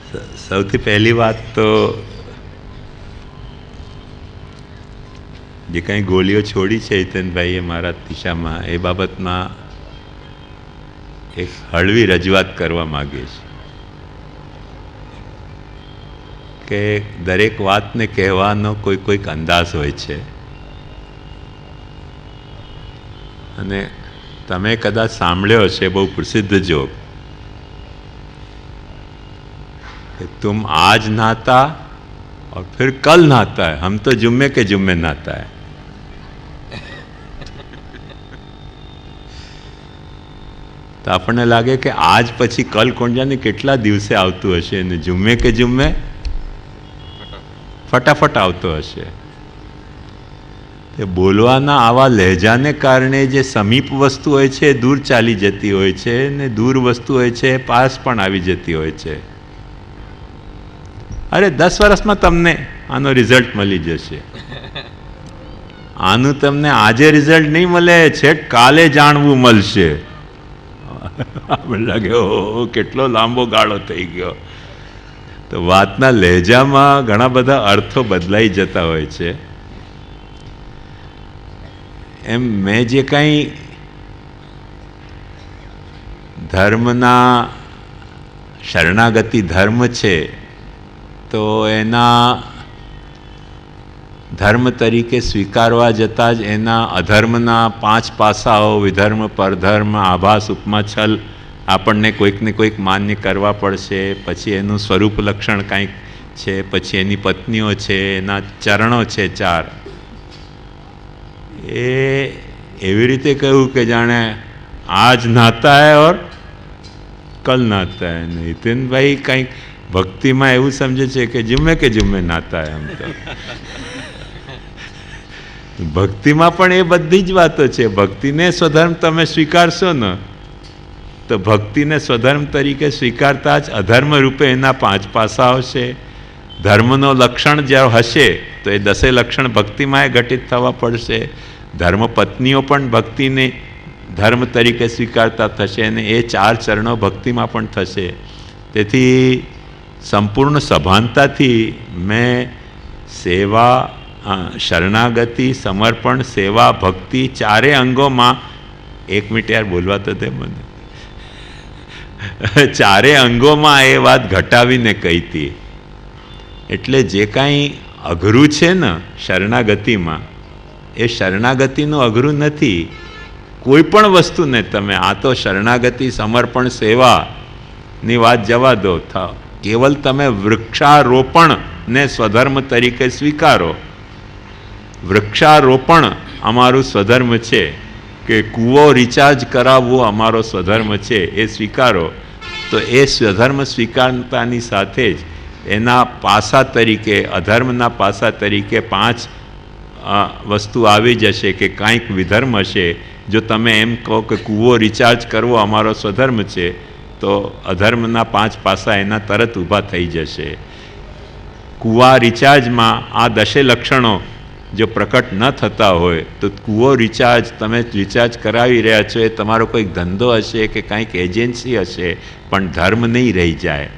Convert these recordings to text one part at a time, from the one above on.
સૌથી પહેલી વાત તો જે કંઈ ગોળીઓ છોડી છે હિતેનભાઈએ મારા દિશામાં, એ બાબતમાં એક હળવી રજૂઆત કરવા માગીએ છીએ કે દરેક વાતને કહેવાનો કોઈક અંદાજ હોય છે, અને તમે કદાચ સાંભળ્યો હશે બહુ પ્રસિદ્ધ જોક कि तुम आज नहाता और फिर कल नहाता है, हम तो जुम्मे के जुम्मे नहाता है। તો આપણને લાગે કે આજ પછી કલ કોણ જાણે કેટલા દિવસે આવતું હશે, અને જુમ્મે કે જુમ્મે ફટાફટ આવતો હશે. તે બોલવાના આવા લહેજાને કારણે જે સમીપ વસ્તુ હોય છે દૂર ચાલી જતી હોય છે, ને દૂર વસ્તુ હોય છે પાસ પણ આવી જતી હોય છે. અરે 10 વર્ષમાં તમને આનો રિઝલ્ટ મળી જશે. આનું તમને આજે રિઝલ્ટ નહીં મળે, છેક કાલે જાણવું મળશે. આપણે લાગે ઓ કેટલો લાંબો ગાળો થઈ ગયો. તો વાતના લહેજામાં ઘણા બધા અર્થો બદલાઈ જતા હોય છે. એમ મેં જે કંઈ ધર્મના શરણાગતિ ધર્મ છે તો એના ધર્મ તરીકે સ્વીકારવા જતાં જ એના અધર્મના 5 પાસાઓ વિધર્મ, પરધર્મ, આભાસ, ઉપમા, છલ આપણને કોઈકને કોઈક માન્ય કરવા પડશે. પછી એનું સ્વરૂપ લક્ષણ કાંઈક છે, પછી એની પત્નીઓ છે, એના ચરણો છે 4. એ એવી રીતે કહ્યું કે જાણે આજ નાતા હૈ ઓર કલ નાતા હૈ. નીતિનભાઈ કંઈક ભક્તિમાં એવું સમજે છે કે જુમ્મે કે જુમ્મે નાતા હૈ. આમ તો ભક્તિમાં પણ એ બધી જ વાતો છે. ભક્તિને સ્વધર્મ તમે સ્વીકારશો ને તો ભક્તિને સ્વધર્મ તરીકે સ્વીકારતા જ અધર્મ રૂપે એના 5 પાસાઓ છે. ધર્મનો લક્ષણ જ્યારે હશે તો એ 10 લક્ષણ ભક્તિમાં ઘટિત થવા પડશે. ધર્મ પત્નીઓ પણ ભક્તિને ધર્મ તરીકે સ્વીકારતા થશે, અને એ 4 ચરણો ભક્તિમાં પણ થશે. તેથી સંપૂર્ણ સભાનતાથી મેં સેવા, શરણાગતિ, સમર્પણ, સેવા, ભક્તિ 4 અંગોમાં 1 મિનિટ યાર બોલવા તો દે મને. 4 અંગોમાં એ વાત ઘટાવીને કહી હતી. એટલે જે કાંઈ અઘરું છે ને શરણાગતિમાં, એ શરણાગતિનું અઘરું નથી. કોઈ પણ વસ્તુને તમે આ તો શરણાગતિ, સમર્પણ, સેવાની વાત જવા દો, કેવલ તમે વૃક્ષારોપણને સ્વધર્મ તરીકે સ્વીકારો. વૃક્ષારોપણ અમારું સ્વધર્મ છે, કે કૂવો રિચાર્જ કરાવવો અમારો સ્વધર્મ છે, એ સ્વીકારો. તો એ સ્વધર્મ સ્વીકારતાની સાથે જ એના પાસા તરીકે, અધર્મના પાસા તરીકે 5 વસ્તુ આવી જશે. કે કાંઈક વિધર્મ હશે. જો તમે એમ કહો કે કૂવો રિચાર્જ કરવો અમારો સ્વધર્મ છે, તો અધર્મના 5 પાસા એના તરત ઊભા થઈ જશે. કૂવા રિચાર્જમાં આ 10 લક્ષણો જો પ્રકટ ન થતા હોય તો કૂવો રિચાર્જ તમે રિચાર્જ કરાવી રહ્યા છો એ તમારો કોઈક ધંધો હશે કે કાંઈક એજન્સી હશે, પણ ધર્મ નહીં રહી જાય.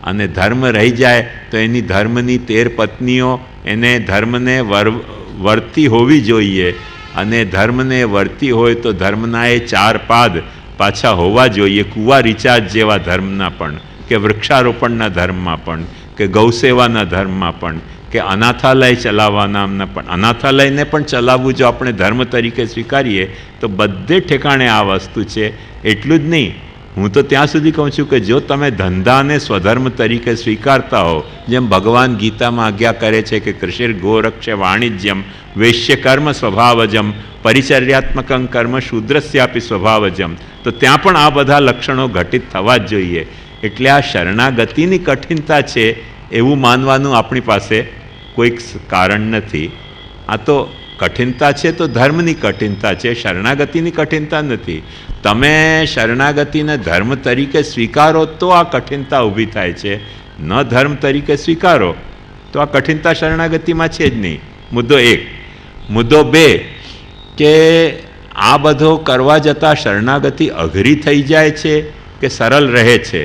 અને ધર્મ રહી જાય તો એની ધર્મની 13 પત્નીઓ એને ધર્મને વર્તી હોવી જોઈએ, અને ધર્મને વર્તી હોય તો ધર્મના એ 4 પાદ પાછા હોવા જોઈએ. કૂવા રિચાર્જ જેવા ધર્મના પણ, કે વૃક્ષારોપણના ધર્મમાં પણ, કે ગૌસેવાના ધર્મમાં પણ, કે અનાથાલય ચલાવવાના પણ. અનાથાલયને પણ ચલાવવું જો આપણે ધર્મ તરીકે સ્વીકારીએ તો બધે ઠેકાણે આ વસ્તુ છે. એટલું જ નહીં, હું તો ત્યાં સુધી કહું છું કે જો તમે ધંધાને સ્વધર્મ તરીકે સ્વીકારતા હો, જેમ ભગવાન ગીતામાં આજ્ઞા કરે છે કે કૃષિર ગોરક્ષ વાણિજ્યમ વૈશ્ય કર્મ સ્વભાવજમ પરિચર્યાત્મકં કર્મ શૂદ્રસ્યાપી સ્વભાવજમ, તો ત્યાં પણ આ બધા લક્ષણો ઘટિત થવા જ જોઈએ. એટલે આ શરણાગતિની કઠિનતા છે એવું માનવાનું આપણી પાસે કોઈક કારણ નથી. આ તો કઠિનતા છે તો ધર્મની કઠિનતા છે, શરણાગતિની કઠિનતા નથી. તમે શરણાગતિને ધર્મ તરીકે સ્વીકારો તો આ કઠિનતા ઊભી થાય છે. ન ધર્મ તરીકે સ્વીકારો તો આ કઠિનતા શરણાગતિમાં છે જ નહીં. મુદ્દો 1. મુદ્દો 2 કે આ બધો કરવા જતાં શરણાગતિ અઘરી થઈ જાય છે કે સરળ રહે છે.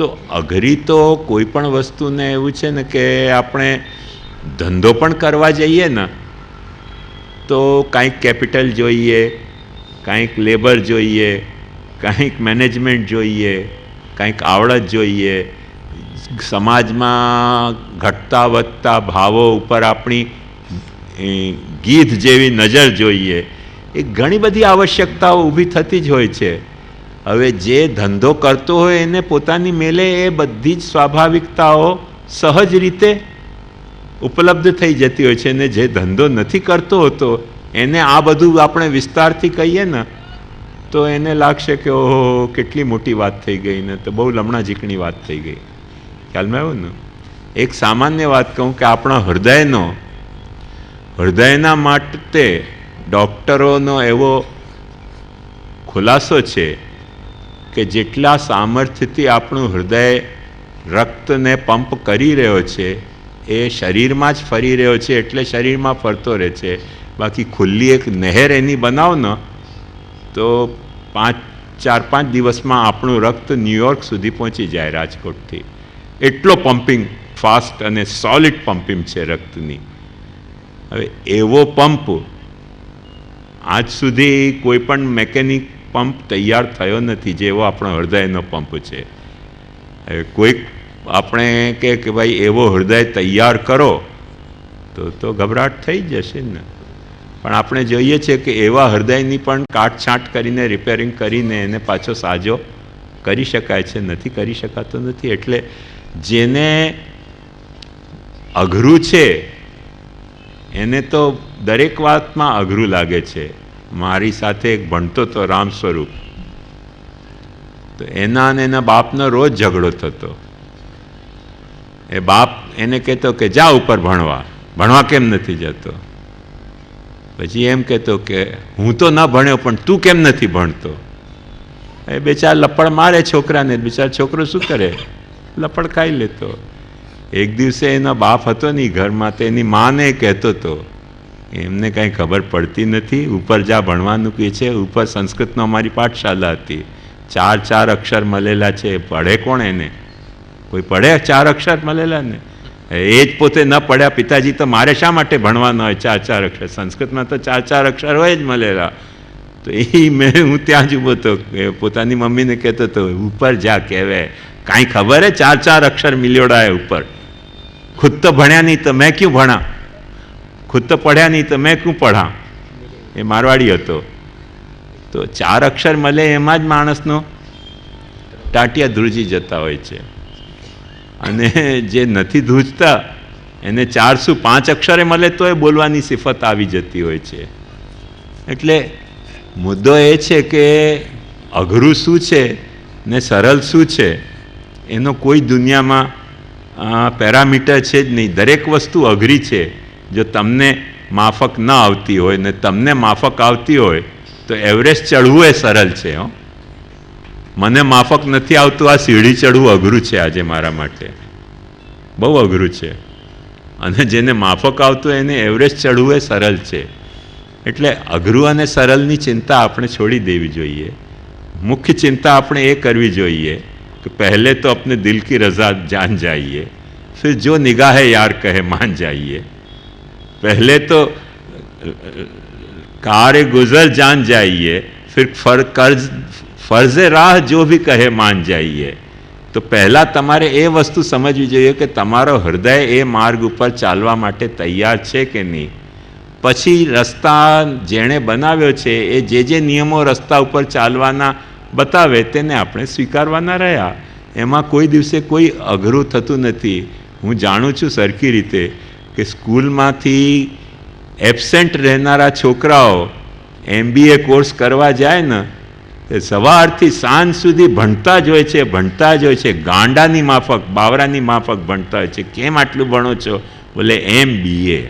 તો અઘરી તો કોઈ પણ વસ્તુને એવું છે ને કે આપણે ધંધો પણ કરવા જઈએ ને તો કાંઈક કેપિટલ જોઈએ, કાંઈક લેબર જોઈએ, કાંઈક મેનેજમેન્ટ જોઈએ, કાંઈક આવડત જોઈએ, સમાજમાં ઘટતા વધતા ભાવો ઉપર આપણી ગીધ જેવી નજર જોઈએ. એ ઘણી બધી આવશ્યકતાઓ ઊભી થતી જ હોય છે. હવે જે ધંધો કરતો હોય એને પોતાની મેલે એ બધી જ સ્વાભાવિકતાઓ સહજ રીતે ઉપલબ્ધ થઈ જતી હોય છે. અને જે ધંધો નથી કરતો હોતો એને આ બધું આપણે વિસ્તારથી કહીએ ને તો એને લાગશે કે ઓહો કેટલી મોટી વાત થઈ ગઈ ને, તો બહુ લમણા ઝીકણી વાત થઈ ગઈ. ખ્યાલમાં આવ્યું ને? એક સામાન્ય વાત કહું કે આપણા હૃદયના માટે ડૉક્ટરોનો એવો ખુલાસો છે કે જેટલા સામર્થ્યથી આપણું હૃદય રક્તને પંપ કરી રહ્યો છે એ શરીરમાં જ ફરી રહ્યો છે એટલે શરીરમાં ફરતો રહે છે. બાકી ખુલ્લી એક નહેર એની બનાવો ને તો 4-5 દિવસમાં આપણું રક્ત ન્યુયોર્ક સુધી પહોંચી જાય રાજકોટથી. એટલો પમ્પિંગ ફાસ્ટ અને સોલિડ પમ્પિંગ છે રક્તની. હવે એવો પંપ આજ સુધી કોઈ પણ મેકેનિક પંપ તૈયાર થયો નથી જેવો આપણો હૃદયનો પંપ છે. હવે કોઈક આપણે કે ભાઈ એવો હૃદય તૈયાર કરો તો ગભરાટ થઈ જશે ને. પણ આપણે જોઈએ છીએ કે એવા હૃદયની પણ કાટછાંટ કરીને રિપેરિંગ કરીને એને પાછો સાજો કરી શકાય છે, નથી કરી શકાતો નથી. એટલે જેને અઘરું છે એને તો દરેક વાતમાં અઘરું લાગે છે. મારી સાથે એક ભણતો તો રામ સ્વરૂપ, તો એના અને એના બાપનો રોજ ઝઘડો થતો. એ બાપ એને કહેતો કે જા ઉપર ભણવા કેમ નથી જતો? પછી એમ કહેતો કે હું તો ન ભણ્યો પણ તું કેમ નથી ભણતો? એ બેચાર લપડ મારે છોકરાને, બિચાર છોકરો શું કરે? લપડ ખાઈ લેતો. એક દિવસે એના બાપ હતો નહીં ઘરમાં, તો એની માને કહેતો હતો એમને કાંઈ ખબર પડતી નથી, ઉપર જા ભણવાનું કહે છે. ઉપર સંસ્કૃતનો અમારી પાઠશાલા હતી, 4 અક્ષર મળેલા છે. પઢે કોણ એને? કોઈ પઢે 4 અક્ષર મળેલા ને? એ જ પોતે ન પડ્યા પિતાજી તો મારે શા માટે ભણવાના હોય 4 અક્ષર? સંસ્કૃતમાં તો 4 અક્ષર હોય જ મળેલા. તો હું ત્યાં જ ઊભો હતો, પોતાની મમ્મીને કહેતો હતો ઉપર જા કહેવે, કાંઈ ખબર હે 4 અક્ષર મિલ્યોડા હે ઉપર? ખુદ તો ભણ્યા નહીં તો મેં ક્યું ભણા? ખુદ તો પઢ્યા નહીં તો મેં ક્યું પઢા? એ મારવાડી હતો. તો 4 અક્ષર મળે એમાં જ માણસનો ટાંટિયા ધ્રુજી જતા હોય છે. અને જે નથી ધ્રુજતા એને 4-5 અક્ષરે મળે તો એ બોલવાની સિફત આવી જતી હોય છે. એટલે મુદ્દો એ છે કે અઘરું શું છે ને સરળ શું છે એનો કોઈ દુનિયામાં પેરામીટર છે જ નહીં. દરેક વસ્તુ અઘરી છે. જો તમને માફક ન આવતી હોય ને તમને માફક આવતી હોય તો એવરેસ્ટ ચડવું એ સરળ છે. મને માફક નથી આવતું, આ સીડી ચડવું અઘરું છે આજે મારા માટે, બહુ અઘરું છે. અને જેને માફક આવતું એને એવરેસ્ટ ચડવું એ સરળ છે. એટલે અઘરું અને સરળની ચિંતા આપણે છોડી દેવી જોઈએ. મુખ્ય ચિંતા આપણે એ કરવી જોઈએ कि पहले तो अपने दिल की रज़ा जान जाइए, फिर जो निगाह यार कहे मान जाइए. पहले तो कार गुजर जान जाइए, फिर फर्ज राह जो भी कहे मान जाइए. તો પહેલાં તમારે એ વસ્તુ સમજવી જોઈએ કે તમારો હૃદય એ માર્ગ ઉપર ચાલવા માટે તૈયાર છે કે નહીં. પછી રસ્તા જેણે બનાવ્યો છે એ જે નિયમો રસ્તા ઉપર ચાલવાના બતાવે તેને આપણે સ્વીકારવાના રહ્યા. એમાં કોઈ દિવસે કોઈ અઘરું થતું નથી. હું જાણું છું સરખી રીતે કે સ્કૂલમાંથી એબસેન્ટ રહેનારા છોકરાઓ MBA કોર્સ કરવા જાય ને સવારથી સાંજ સુધી ભણતા જ હોય છે, ભણતા જ હોય છે. ગાંડાની માફક, બાવરાની માફક ભણતા હોય છે. કેમ આટલું ભણો છો? બોલે MBA.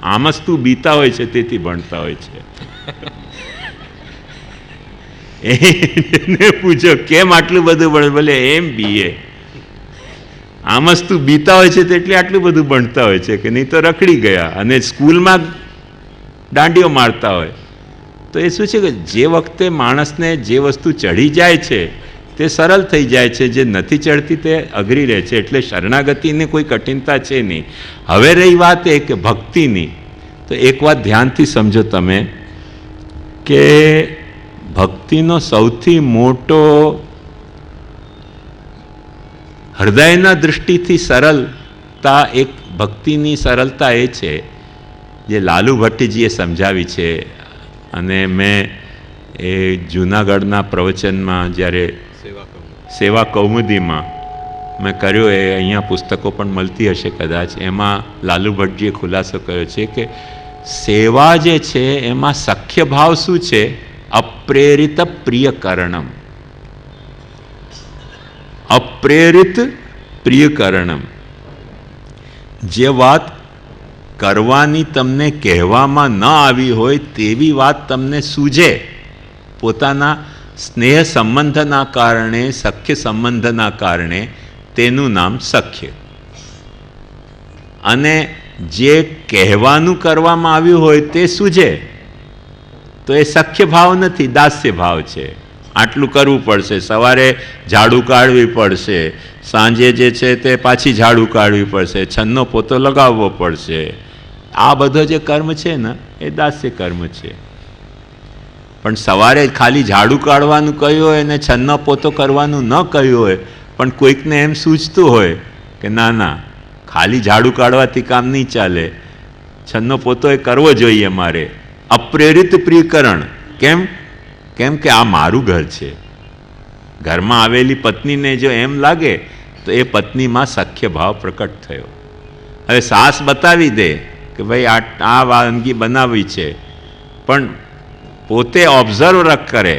આમસ્તું બીતા હોય છે તેથી ભણતા હોય છે. એને પૂછો કેમ આટલું બધું ભણે? બોલે MBA. આમસ્તું બીતા હોય છે એટલે આટલું બધું ભણતા હોય છે કે નહીં તો રખડી ગયા અને સ્કૂલમાં દાંડીઓ મારતા હોય. તો એ શું છે કે જે વખતે માણસને જે વસ્તુ ચઢી જાય છે તે સરળ થઈ જાય છે, જે નથી ચડતી તે અઘરી રહે છે. એટલે શરણાગતિની કોઈ કઠિનતા છે નહીં. હવે રહી વાત એ કે ભક્તિની, તો એક વાત ધ્યાનથી સમજો તમે કે ભક્તિનો સૌથી મોટો હૃદયના દૃષ્ટિથી સરળતા, એક ભક્તિની સરળતા એ છે જે લાલુ ભટ્ટજીએ સમજાવી છે. અને મેં એ જૂનાગઢના પ્રવચનમાં જ્યારે સેવા કૌમુદીમાં મેં કર્યો, એ અહીંયા પુસ્તકો પણ મળતી હશે કદાચ, એમાં લાલુ ભટ્ટજીએ ખુલાસો કર્યો છે કે સેવા જે છે એમાં સખ્ય ભાવ શું છે? અપ્રેરિત પ્રિયકરણમ. અપ્રેરિત પ્રિયકરણમ. જે વાત કરવાની તમને કહેવામાં ન આવી હોય તેવી વાત તમને સૂઝે, પોતાના સ્નેહ સંબંધના કારણે, સખ્ય સંબંધના કારણે, તેનું નામ સખ્ય. અને જે કહેવાનું કરવામાં આવ્યું હોય તે સૂઝે તો એ સખ્ય ભાવ નથી, દાસ્ય ભાવ છે. આટલું કરવું પડશે, સવારે ઝાડુ કાઢવી પડશે, સાંજે જે છે તે પાછી ઝાડુ કાઢવી પડશે, છન્નો પોતો લગાવવો પડશે. આ બધો જે કર્મ છે ને એ દાસ્ય કર્મ છે. પણ સવારે ખાલી ઝાડુ કાઢવાનું કહ્યું હોય અને છન્નો પોતો કરવાનું ન કહ્યું હોય, પણ કોઈકને એમ સૂચતું હોય કે ના ના, ખાલી ઝાડુ કાઢવાથી કામ નહીં ચાલે, છન્નો પોતો એ કરવો જોઈએ મારે. અપ્રેરિત પ્રિયકરણ. કેમ? કેમ કે આ મારું ઘર છે. ઘરમાં આવેલી પત્નીને જો એમ લાગે તો એ પત્નીમાં સખ્ય ભાવ પ્રકટ થયો. હવે સાસ બતાવી દે કે ભાઈ આ વાનગી બનાવી છે, પણ પોતે ઓબ્ઝર્વ કરે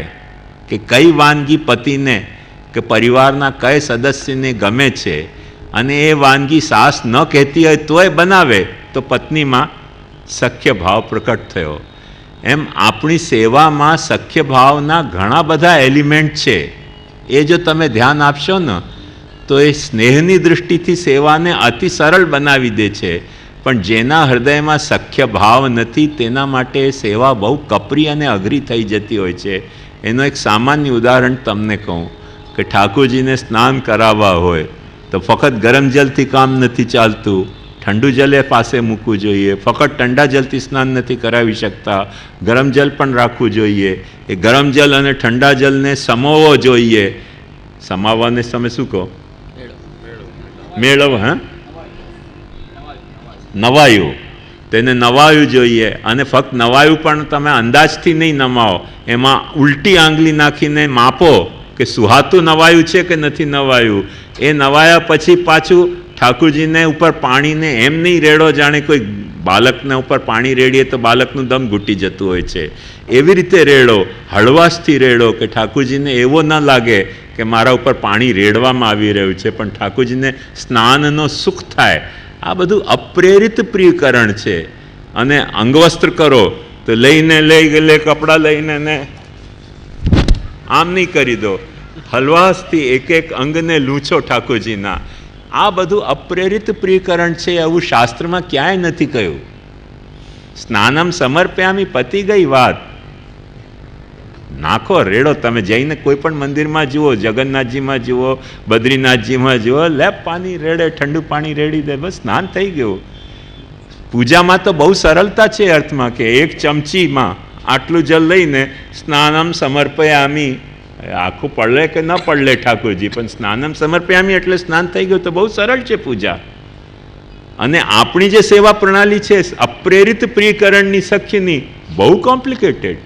કે કઈ વાનગી પતિને કે પરિવારના કઈ સદસ્યને ગમે છે, અને એ વાનગી સાસ ન કહેતી હોય તોય બનાવે, તો પત્નીમાં સખ્ય ભાવ પ્રકટ થયો. એમ આપણી સેવામાં સખ્ય ભાવના ઘણા બધા એલિમેન્ટ છે. એ જો તમે ધ્યાન આપશો ને તો એ સ્નેહની દૃષ્ટિથી સેવાને અતિ સરળ બનાવી દે છે. પણ જેના હૃદયમાં સખ્ય ભાવ નથી તેના માટે સેવા બહુ કપરી અને અઘરી થઈ જતી હોય છે. એનું એક સામાન્ય ઉદાહરણ તમને કહું કે ઠાકોરજીને સ્નાન કરાવવા હોય તો ફક્ત ગરમ જલથી કામ નથી ચાલતું, ઠંડુ જલ એ પાસે મૂકવું જોઈએ. ફક્ત ઠંડા જલથી સ્નાન નથી કરાવી શકતા, ગરમ જલ પણ રાખવું જોઈએ. એ ગરમ જલ અને ઠંડા જલને સમાવવો જોઈએ. સમાવવાને તમે શું કહો? મેળવ. હા, નવાયું. તેને નવાયું જોઈએ. અને ફક્ત નવાયું પણ તમે અંદાજથી નહીં નમાવો, એમાં ઉલટી આંગળી નાખીને માપો કે સુહાતું નવાયું છે કે નથી નવાયું. એ નવાયા પછી પાછું ઠાકોરજીને ઉપર પાણીને એમ નહીં રેડો જાણે કોઈ બાળકને ઉપર પાણી રેડીએ તો બાળકનું દમ ઘૂટી જતું હોય છે. એવી રીતે રેડો, હળવાશથી રેડો કે ઠાકોરજીને એવો ન લાગે કે મારા ઉપર પાણી રેડવામાં આવી રહ્યું છે, પણ ઠાકોરજીને સ્નાનનો સુખ થાય. આ બધું અપ્રેરિત પ્રિયકરણ છે. અને અંગવસ્ત્ર કરો તો લઈ કપડાં લઈને ને આમ નહીં કરી દો, હલવાશથી એક એક અંગને લૂંછો ઠાકોરજીના. આ બધું અપ્રેરિત પ્રિયકરણ છે. એવું શાસ્ત્રમાં ક્યાંય નથી કહ્યું. સ્નાનમ સમર્પ્યામી પતી ગઈ વાત. નાખો, રેડો. તમે જઈને કોઈ પણ મંદિરમાં જુઓ, જગન્નાથજીમાં જુઓ, બદ્રીનાથજીમાં જુઓ, લેપ પાણી રેડે, ઠંડુ પાણી રેડી દે, બસ સ્નાન થઈ ગયું. પૂજામાં તો બહુ સરળતા છે અર્થમાં કે એક ચમચીમાં આટલું જલ લઈને સ્નાનમ સમર્પયામી. આખું પડલે કે ન પડલે ઠાકોરજી, પણ સ્નાનમ સમર્પયામી એટલે સ્નાન થઈ ગયું. તો બહુ સરળ છે પૂજા. અને આપણી જે સેવા પ્રણાલી છે અપ્રેરિત પ્રિયકરણની, સખ્યની, બહુ કોમ્પ્લિકેટેડ.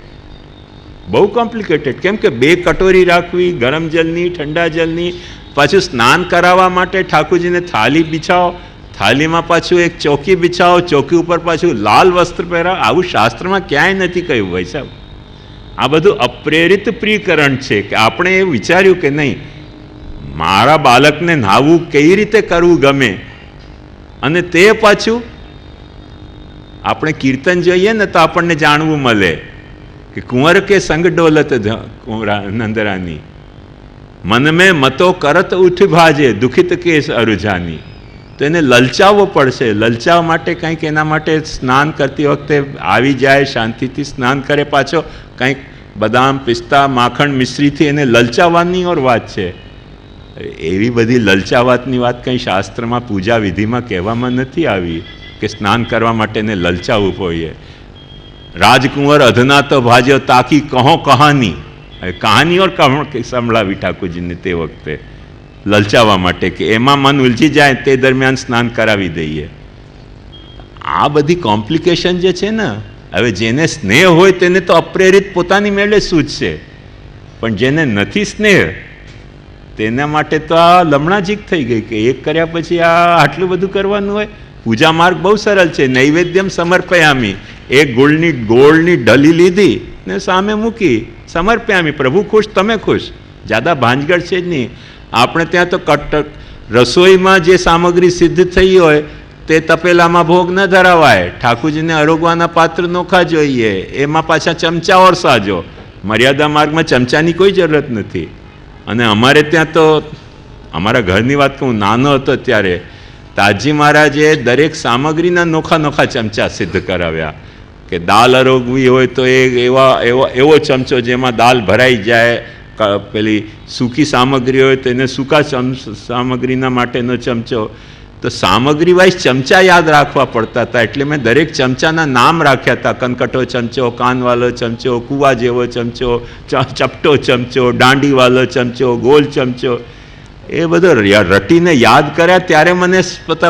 બહુ કોમ્પ્લિકેટેડ. કેમ કે 2 કટોરી રાખવી ગરમ જલની, ઠંડા જલની, પાછું સ્નાન કરાવવા માટે ઠાકોરજીને થાળી બિછાવો, થાળીમાં પાછું એક ચોકી બિછાવો, ચોકી ઉપર પાછું લાલ વસ્ત્ર પહેરાવો. આવું શાસ્ત્રમાં ક્યાંય નથી કહ્યું ભાઈ સાહેબ. આ બધું અપ્રેરિત પ્રિયકરણ છે કે આપણે એ વિચાર્યું કે નહીં, મારા બાળકને નાહવું કઈ રીતે કરવું ગમે. અને તે પાછું આપણે કીર્તન જોઈએ ને તો આપણને જાણવું મળે કે કુંવર કે સંગ ડોલત નંદરાની, મન મેં મતો કરત ઉઠ ભાજે, દુખિત કેસ અરુજાની. તો એને લલચાવવો પડશે. લલચાવવા માટે કંઈક એના માટે સ્નાન કરતી વખતે આવી જાય, શાંતિથી સ્નાન કરે, પાછો કંઈક બદામ પિસ્તા માખણ મિશ્રીથી એને લલચાવવાની ઓર વાત છે. એવી બધી લલચાવાતની વાત કંઈ શાસ્ત્રમાં પૂજા વિધિમાં કહેવામાં નથી આવી કે સ્નાન કરવા માટે એને લલચાવવું જોઈએ. રાજકુંવર અધના તો ભાજ્યો તાકી કહો કહાની, કહાની ઓર સંભળાવી ઠાકોરજીને તે વખતે લલચાવવા માટે કે એમાં મન ઉલજી જાય તે દરમિયાન સ્નાન કરાવી દઈએ. આ બધી કોમ્પ્લિકેશન જે છે ને, હવે જેને સ્નેહ હોય તેને તો અપ્રેરિત પોતાની મેળે સૂઝશે, પણ જેને નથી સ્નેહ તેના માટે તો આ લમણાજીક થઈ ગઈ કે એક કર્યા પછી આ આટલું બધું કરવાનું હોય. પૂજા માર્ગ બહુ સરળ છે. નૈવેદ્યમ સમર્પયામી, એક ગોળની ડલી લીધી ને સામે મૂકી, સમર્પયામી, પ્રભુ ખુશ તમે ખુશ. જ્યાદા ભાંજગઢ છે જ નહીં. આપણે ત્યાં તો રસોઈમાં જે સામગ્રી સિદ્ધ થઈ હોય તે તપેલામાં ભોગ ન ધરાવાય. ઠાકોરજીને અરોગવાના પાત્ર નોખા જોઈએ, એમાં પાછા ચમચા ઓર સાજો. મર્યાદા માર્ગમાં ચમચાની કોઈ જરૂરત નથી. અને અમારે ત્યાં તો અમારા ઘરની વાત કહું, નાનો હતો ત્યારે તાજી મહારાજે દરેક સામગ્રીના નોખા નોખા ચમચા સિદ્ધ કરાવ્યા કે દાલ અરોગવી હોય તો એવો ચમચો જેમાં દાલ ભરાઈ જાય. પેલી સૂકી સામગ્રી હોય તો એને સૂકા સામગ્રીના માટેનો ચમચો. તો સામગ્રી વાઇઝ ચમચા યાદ રાખવા પડતા હતા. એટલે મેં દરેક ચમચાના નામ રાખ્યા હતા. કનકટો ચમચો, કાનવાલો ચમચો, કુવા જેવો ચમચો, ચપટો ચમચો, દાંડીવાલો ચમચો, ગોલ ચમચો, એ બધો રટીને યાદ કર્યા ત્યારે મને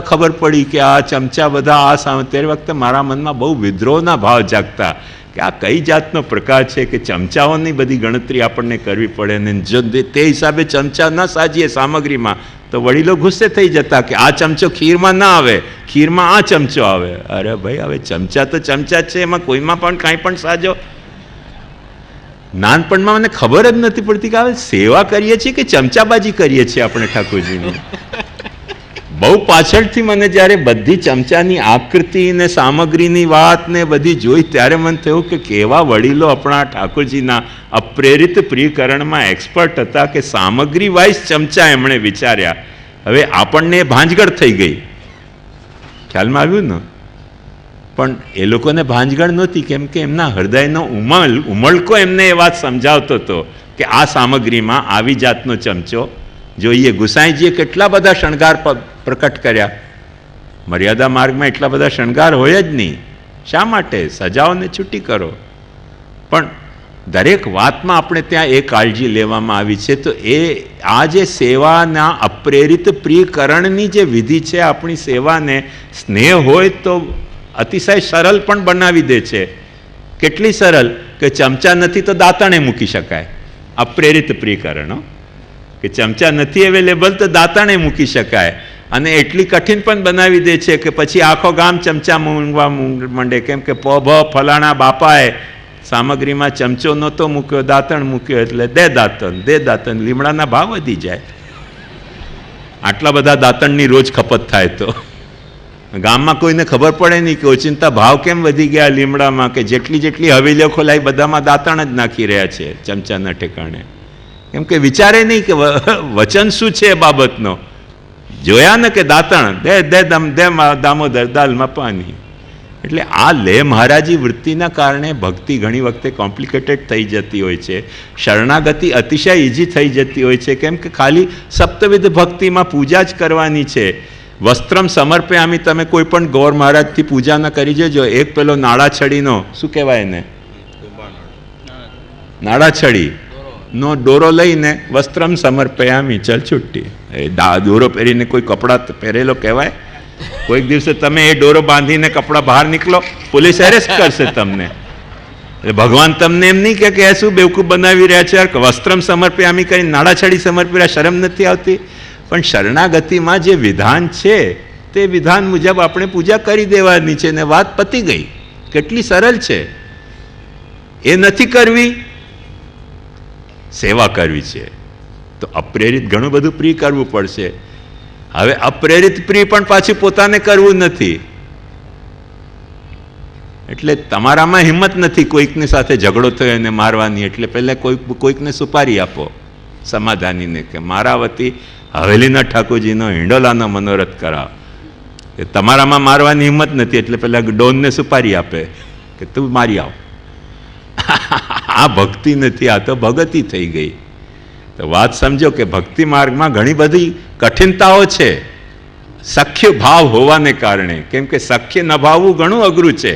ખબર પડી કે આ ચમચા બધા તે વખતે મારા મનમાં બહુ વિદ્રોહના ભાવ જાગતા કે આ કઈ જાતનો પ્રકાર છે કે ચમચાઓની બધી ગણતરી આપણને કરવી પડે ને જો તે હિસાબે ચમચા ન સાજીએ સામગ્રીમાં તો વડીલો ગુસ્સે થઈ જતા કે આ ચમચો ખીરમાં ના આવે, ખીરમાં આ ચમચો આવે. અરે ભાઈ, હવે ચમચા તો ચમચા જ છે, એમાં કોઈમાં પણ કાંઈ પણ સાજો. નાનપણમાં મને ખબર જ નથી પડતી કે હવે સેવા કરીએ છીએ કે ચમચાબાજી કરીએ છીએ આપણે ઠાકોરજીની. બહુ પાછળથી મને જ્યારે બધી ચમચાની આકૃતિ ને સામગ્રીની વાત ને બધી જોઈ ત્યારે મને થયું કે કેવા વડીલો આપણા ઠાકોરજીના અપ્રેરિત પ્રિયકરણમાં એક્સપર્ટ હતા કે સામગ્રી વાઇઝ ચમચા એમણે વિચાર્યા. હવે આપણને ભાંજગઢ થઈ ગઈ, ખ્યાલમાં આવ્યું ને? પણ એ લોકોને ભાંજગઢ નહોતી, કેમ કે એમના હૃદયનો ઉમળકો એમને એ વાત સમજાવતો હતો કે આ સામગ્રીમાં આવી જાતનો ચમચો જોઈએ. ગુસાઈજીએ કેટલા બધા શણગાર પ્રકટ કર્યા. મર્યાદા માર્ગમાં એટલા બધા શણગાર હોય જ નહીં. શા માટે? સજાઓને છૂટી કરો. પણ દરેક વાતમાં આપણે ત્યાં એ કાળજી લેવામાં આવી છે. તો આ જે સેવાના અપ્રેરિત પ્રિયકરણની જે વિધિ છે, આપણી સેવાને સ્નેહ હોય તો અતિશય સરળ પણ બનાવી દે છે. કેટલી સરળ કે ચમચા નથી તો દાંતણે મૂકી શકાય. અપ્રેરિત પ્રિયકરણ કે ચમચા નથી અવેલેબલ તો દાંતણે મૂકી શકાય. અને એટલી કઠિન પણ બનાવી દે છે કે પછી આખો ગામ ચમચા મૂંગવા માંડે, કેમ કે ફલાણા બાપાએ સામગ્રીમાં ચમચો નહોતો મૂક્યો, દાંતણ મૂક્યો, એટલે દે દાંતણ. લીમડાના ભાવ વધી જાય. આટલા બધા દાંતણની રોજ ખપત થાય તો ગામમાં કોઈને ખબર પડે નહીં કે ઓચિંતા ભાવ કેમ વધી ગયા લીમડામાં, કે જેટલી હવેલીઓ ખોલાઈ બધામાં દાંતણ જ નાખી રહ્યા છે ચમચાના ઠેકાણે. કેમ કે વિચારે નહીં કે વચન શું છે એ બાબતનો. જોયા ને કે દાંતણ દે દામોદર દાલમાં પાણી. એટલે આ લે મહારાજી વૃત્તિના કારણે ભક્તિ ઘણી વખતે કોમ્પ્લિકેટેડ થઈ જતી હોય છે. શરણાગતિ અતિશય ઇઝી થઈ જતી હોય છે, કેમ કે ખાલી સપ્તવિધ ભક્તિમાં પૂજા જ કરવાની છે. વસ્ત્રમ સમર્પયામી, તમે કોઈ પણ ગૌર મહારાજથી પૂજા ન કરી જજો. એક પેલો નાળાછડીનો શું કહેવાય એને, નાળાછડી નો દોરો લઈને વસ્ત્રમ સમર્પયામી, ચલ છુટ્ટી. એ દોરો પહેરીને કોઈ કપડાં પહેરેલો કહેવાય? કોઈક દિવસે તમે એ દોરો બાંધીને કપડાં બહાર નીકળો, પોલીસ એરેસ્ટ કરશે તમને. એટલે ભગવાન તમને એમ નહીં કે શું બેવકૂફ બનાવી રહ્યા છે, વસ્ત્રમ સમર્પયામી કરીને નાળાછડી સમર્પી રહ્યા, શરમ નથી આવતી? પણ શરણાગતિમાં જે વિધાન છે તે વિધાન મુજબ આપણે પૂજા કરી દેવાની છે ને વાત પતી ગઈ. કેટલી સરળ છે. એ નથી કરવી, સેવા કરવી છે. તો અપ્રેરિત ઘણું બધું પ્રિય કરવું પડશે. હવે અપ્રેરિત પ્રિય પણ પાછું પોતાને કરવું નથી. એટલે તમારામાં હિંમત નથી કોઈકની સાથે ઝઘડો થયો એને મારવાની, એટલે પહેલાં કોઈકને સુપારી આપો સમાધાનીને કે મારા વતી હવેલીના ઠાકોરજીનો હિંડોલાનો મનોરથ કરાવ. કે તમારામાં મારવાની હિંમત નથી એટલે પહેલાં ડોનને સુપારી આપે કે તું મારી આવ. આ ભક્તિ નથી, આ તો ભગતી થઈ ગઈ. તો વાત સમજો કે ભક્તિ માર્ગમાં ઘણી બધી કઠિનતાઓ છે, સખ્ય ભાવ હોવાને કારણે. કેમ કે સખ્ય નભાવવું ઘણું અઘરું છે.